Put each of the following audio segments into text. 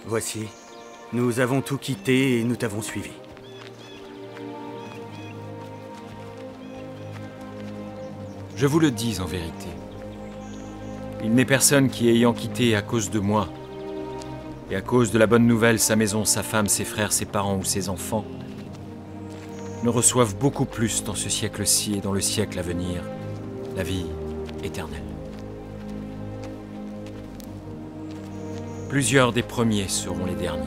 Voici, nous avons tout quitté et nous t'avons suivi. Je vous le dis en vérité. Il n'est personne qui, ayant quitté à cause de moi, et à cause de la bonne nouvelle sa maison, sa femme, ses frères, ses parents ou ses enfants, ne reçoivent beaucoup plus dans ce siècle-ci et dans le siècle à venir, la vie éternelle. Plusieurs des premiers seront les derniers,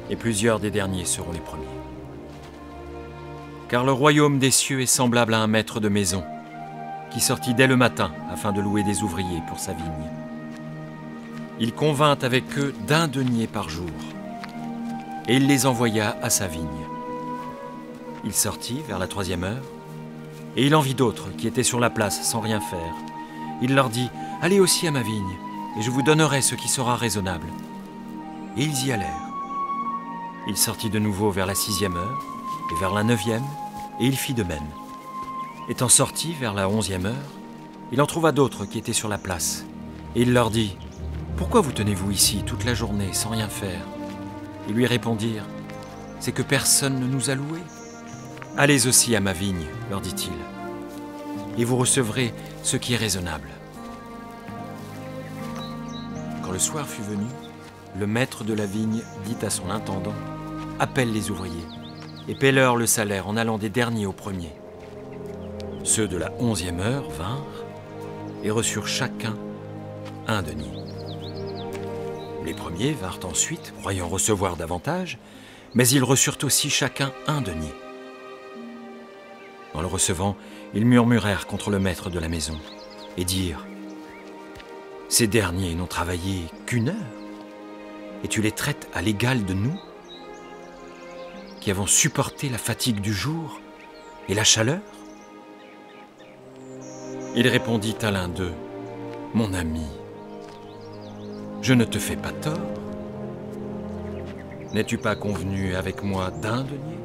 et plusieurs des derniers seront les premiers. Car le royaume des cieux est semblable à un maître de maison, qui sortit dès le matin afin de louer des ouvriers pour sa vigne. Il convint avec eux d'1 denier par jour, et il les envoya à sa vigne. Il sortit vers la 3e heure, et il en vit d'autres qui étaient sur la place sans rien faire. Il leur dit « Allez aussi à ma vigne, et je vous donnerai ce qui sera raisonnable. » Et ils y allèrent. Il sortit de nouveau vers la 6e heure, et vers la 9e, et il fit de même. Étant sorti vers la 11e heure, il en trouva d'autres qui étaient sur la place, et il leur dit « Pourquoi vous tenez-vous ici toute la journée sans rien faire ?» Ils lui répondirent « C'est que personne ne nous a loués. »« Allez aussi à ma vigne, leur dit-il, et vous recevrez ce qui est raisonnable. » Quand le soir fut venu, le maître de la vigne dit à son intendant « Appelle les ouvriers, et paie-leur le salaire en allant des derniers aux premiers. » Ceux de la 11e heure vinrent et reçurent chacun 1 denier. Les premiers vinrent ensuite, croyant recevoir davantage, mais ils reçurent aussi chacun 1 denier. En le recevant, ils murmurèrent contre le maître de la maison et dirent « Ces derniers n'ont travaillé qu'1 heure, et tu les traites à l'égal de nous, qui avons supporté la fatigue du jour et la chaleur ?» Il répondit à l'un d'eux, « Mon ami, je ne te fais pas tort. N'es-tu pas convenu avec moi d'1 denier?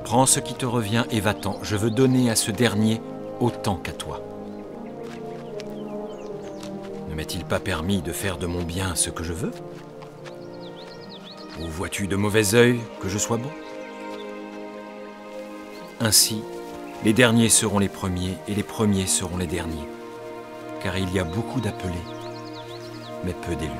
Prends ce qui te revient et va-t'en. Je veux donner à ce dernier autant qu'à toi. Ne m'est-il pas permis de faire de mon bien ce que je veux? Ou vois-tu de mauvais œil que je sois bon? Ainsi, les derniers seront les premiers et les premiers seront les derniers, car il y a beaucoup d'appelés, mais peu d'élus. »